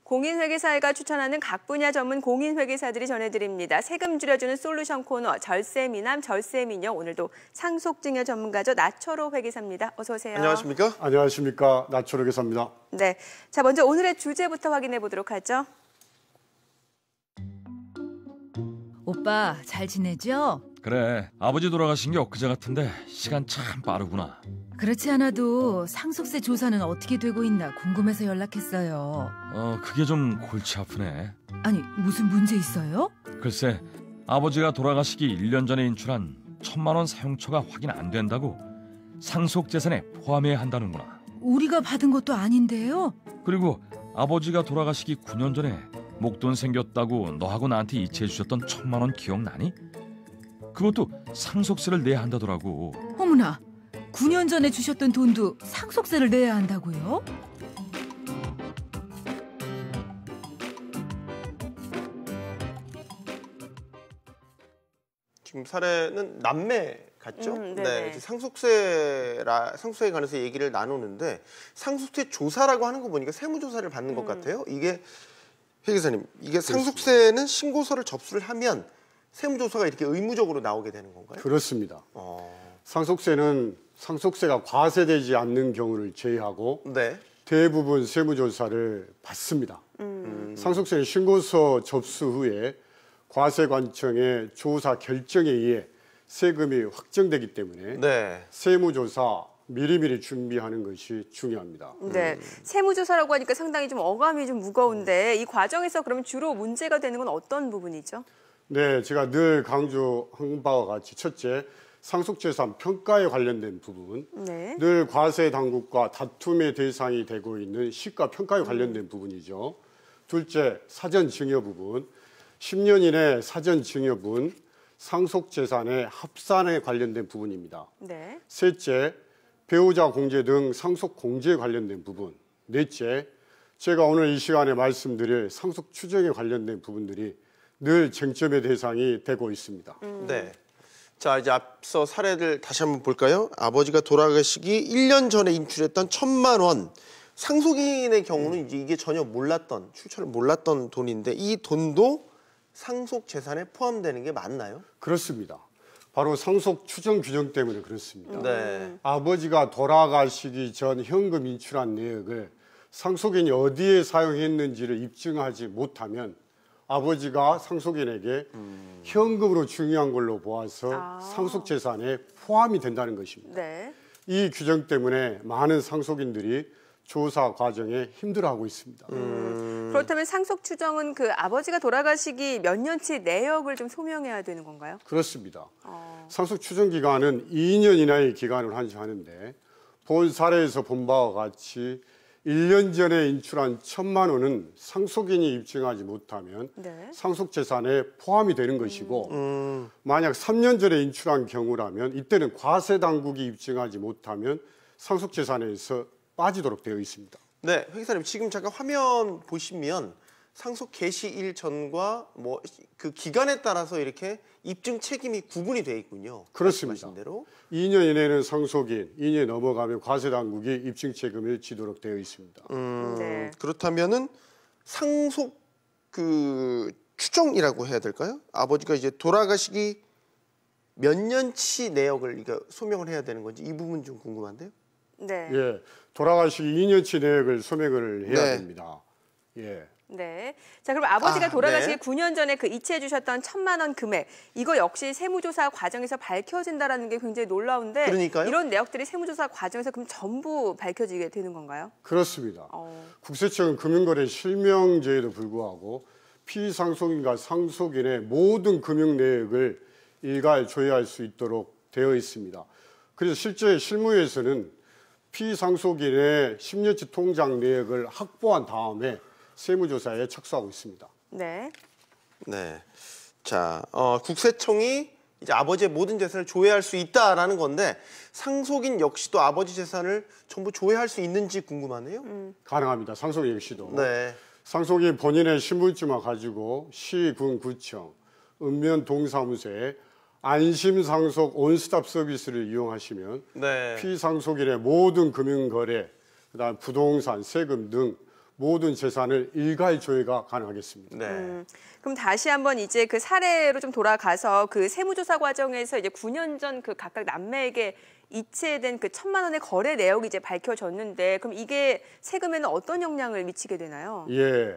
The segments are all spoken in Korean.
공인회계사회가 추천하는 각 분야 전문 공인회계사들이 전해드립니다. 세금 줄여주는 솔루션 코너 절세미남 절세미녀, 오늘도 상속증여 전문가죠. 나초로 회계사입니다. 어서 오세요. 안녕하십니까? 안녕하십니까? 나초로 회계사입니다. 네, 자 먼저 오늘의 주제부터 확인해 보도록 하죠. 오빠 잘 지내죠? 그래, 아버지 돌아가신 게 엊그제 같은데 시간 참 빠르구나. 그렇지 않아도 상속세 조사는 어떻게 되고 있나 궁금해서 연락했어요. 그게 좀 골치 아프네. 아니, 무슨 문제 있어요? 글쎄, 아버지가 돌아가시기 1년 전에 인출한 1,000만 원 사용처가 확인 안 된다고 상속재산에 포함해야 한다는구나. 우리가 받은 것도 아닌데요? 그리고 아버지가 돌아가시기 9년 전에 목돈 생겼다고 너하고 나한테 이체해 주셨던 1,000만 원 기억나니? 그것도 상속세를 내야 한다더라고. 어머나, 9년 전에 주셨던 돈도 상속세를 내야 한다고요? 지금 사례는 남매 같죠? 네네. 네, 상속세에 관해서 얘기를 나누는데 상속세 조사라고 하는 거 보니까 세무조사를 받는 것 같아요. 이게 회계사님, 이게 상속세는 신고서를 접수를 하면 세무조사가 이렇게 의무적으로 나오게 되는 건가요? 그렇습니다. 상속세는 상속세가 과세되지 않는 경우를 제외하고 네. 대부분 세무조사를 받습니다. 상속세는 신고서 접수 후에 과세관청의 조사 결정에 의해 세금이 확정되기 때문에 네. 세무조사 미리미리 준비하는 것이 중요합니다. 네, 세무조사라고 하니까 상당히 좀 어감이 좀 무거운데 이 과정에서 그러면 주로 문제가 되는 건 어떤 부분이죠? 네, 제가 늘 강조한 바와 같이 첫째, 상속재산 평가에 관련된 부분, 네. 늘 과세 당국과 다툼의 대상이 되고 있는 시가 평가에 관련된 부분이죠. 둘째, 사전 증여 부분, 10년 이내 사전 증여분, 상속재산의 합산에 관련된 부분입니다. 네. 셋째, 배우자 공제 등 상속 공제에 관련된 부분. 넷째, 제가 오늘 이 시간에 말씀드릴 상속 추정에 관련된 부분들이 늘 쟁점의 대상이 되고 있습니다. 네. 자, 이제 앞서 사례를 다시 한번 볼까요? 아버지가 돌아가시기 1년 전에 인출했던 1,000만 원. 상속인의 경우는 이제 이게 전혀 몰랐던, 출처를 몰랐던 돈인데 이 돈도 상속 재산에 포함되는 게 맞나요? 그렇습니다. 바로 상속 추정 규정 때문에 그렇습니다. 네. 아버지가 돌아가시기 전 현금 인출한 내역을 상속인이 어디에 사용했는지를 입증하지 못하면 아버지가 상속인에게 현금으로 중요한 걸로 보아서 상속재산에 포함이 된다는 것입니다. 네. 이 규정 때문에 많은 상속인들이 조사 과정에 힘들어하고 있습니다. 그렇다면 상속 추정은 그 아버지가 돌아가시기 몇 년치 내역을 좀 소명해야 되는 건가요? 그렇습니다. 상속 추정 기간은 2년 이내의 기간을 하는데 본 사례에서 본 바와 같이 1년 전에 인출한 1,000만 원은 상속인이 입증하지 못하면 네. 상속재산에 포함이 되는 것이고 만약 3년 전에 인출한 경우라면 이때는 과세당국이 입증하지 못하면 상속재산에서 빠지도록 되어 있습니다. 네, 회계사님 지금 잠깐 화면 보시면 상속 개시일 전과 뭐 그 기간에 따라서 이렇게 입증 책임이 구분이 되어 있군요. 그렇습니다. 말씀하신 대로. 2년 이내는 상속인, 2년 넘어가면 과세당국이 입증 책임을 지도록 되어 있습니다. 네. 그렇다면은 상속 그 추정이라고 해야 될까요? 아버지가 이제 돌아가시기 몇 년치 내역을 소명을 해야 되는 건지 이 부분 좀 궁금한데요. 네. 예, 돌아가시기 2년치 내역을 소명을 해야 네. 됩니다. 예. 네. 자, 그럼 아버지가 돌아가시기 네. 9년 전에 그 이체해 주셨던 1,000만 원 금액, 이거 역시 세무조사 과정에서 밝혀진다라는 게 굉장히 놀라운데 그러니까요. 이런 내역들이 세무조사 과정에서 그럼 전부 밝혀지게 되는 건가요? 그렇습니다. 국세청은 금융거래 실명제에도 불구하고 피상속인과 상속인의 모든 금융 내역을 일괄 조회할 수 있도록 되어 있습니다. 그래서 실제 실무에서는 피상속인의 10년치 통장 내역을 확보한 다음에 세무조사에 착수하고 있습니다. 네. 네. 자, 국세청이 이제 아버지의 모든 재산을 조회할 수 있다라는 건데 상속인 역시도 아버지 재산을 전부 조회할 수 있는지 궁금하네요. 가능합니다. 상속인 역시도. 네. 상속인 본인의 신분증만 가지고 시, 군, 구청, 읍면 동사무소에 안심상속 온스톱 서비스를 이용하시면 네. 피상속인의 모든 금융거래, 그다음 부동산, 세금 등 모든 재산을 일괄 조회가 가능하겠습니다. 네. 그럼 다시 한번 이제 그 사례로 좀 돌아가서 그 세무조사 과정에서 이제 9년 전 그 각각 남매에게 이체된 그 1,000만 원의 거래 내역이 이제 밝혀졌는데 그럼 이게 세금에는 어떤 영향을 미치게 되나요? 예.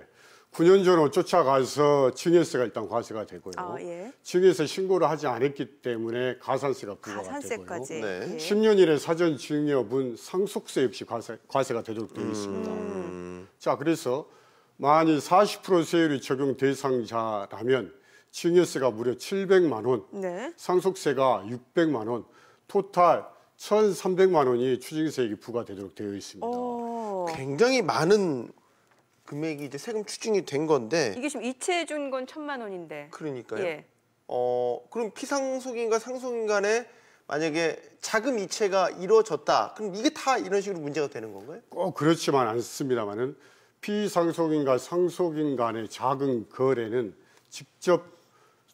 9년 전으로 쫓아가서 증여세가 일단 과세가 되고요. 예. 증여세 신고를 하지 않았기 때문에 가산세가 부과가 가산세까지. 되고요. 네. 예. 10년 이내 사전 증여분 상속세 역시 과세가 되도록 되어 있습니다. 자, 그래서 만일 40% 세율이 적용 대상자라면 증여세가 무려 700만 원, 네. 상속세가 600만 원, 토탈 1,300만 원이 추징세액이 부과되도록 되어 있습니다. 굉장히 많은 금액이 이제 세금 추징이 된 건데 이게 지금 이체해 준 건 1,000만 원인데. 그러니까요. 예. 그럼 피상속인과 상속인 간에 만약에 자금 이체가 이루어졌다. 그럼 이게 다 이런 식으로 문제가 되는 건가요? 꼭 그렇지만 않습니다만은 피상속인과 상속인 간의 자금 거래는 직접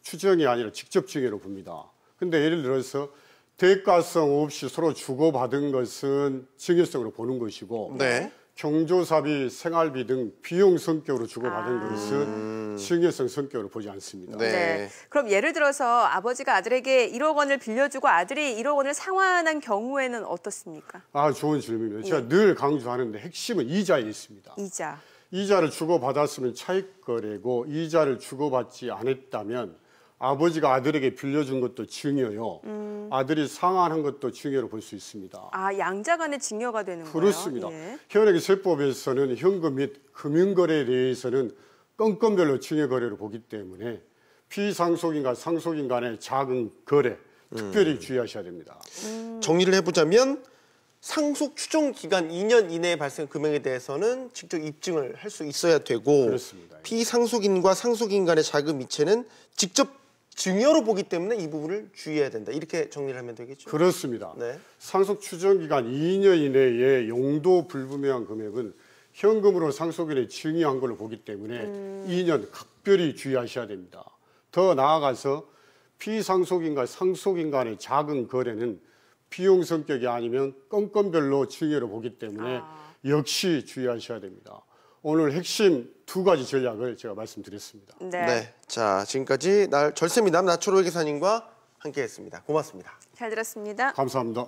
추정이 아니라 직접 증여로 봅니다. 근데 예를 들어서 대가성 없이 서로 주고받은 것은 증여성으로 보는 것이고 네. 경조사비, 생활비 등 비용 성격으로 주고받은 것은 증여성 성격으로 보지 않습니다. 네. 네. 그럼 예를 들어서 아버지가 아들에게 1억 원을 빌려주고 아들이 1억 원을 상환한 경우에는 어떻습니까? 좋은 질문입니다. 제가 늘 강조하는데 핵심은 이자에 있습니다. 이자. 이자를 주고받았으면 차익거래고 이자를 주고받지 않았다면 아버지가 아들에게 빌려준 것도 증여요. 아들이 상환한 것도 증여로 볼 수 있습니다. 양자 간의 증여가 되는 거예요? 그렇습니다. 예. 현행의 세법에서는 현금 및 금융거래에 대해서는 건건별로 증여거래로 보기 때문에 피상속인과 상속인 간의 자금 거래 특별히 주의하셔야 됩니다. 정리를 해보자면 상속 추정 기간 2년 이내에 발생 금액에 대해서는 직접 입증을 할 수 있어야 되고 그렇습니다. 피상속인과 상속인 간의 자금 이체는 직접 증여로 보기 때문에 이 부분을 주의해야 된다. 이렇게 정리를 하면 되겠죠? 그렇습니다. 네. 상속 추정 기간 2년 이내에 용도 불분명한 금액은 현금으로 상속인에 증여한 걸로 보기 때문에 2년 각별히 주의하셔야 됩니다. 더 나아가서 피상속인과 상속인 간의 자금 거래는 비용 성격이 아니면 건건별로 증여로 보기 때문에 역시 주의하셔야 됩니다. 오늘 핵심 2가지 전략을 제가 말씀드렸습니다. 네. 자, 지금까지 절세미남 나초로 회계사님과 함께했습니다. 고맙습니다. 잘 들었습니다. 감사합니다.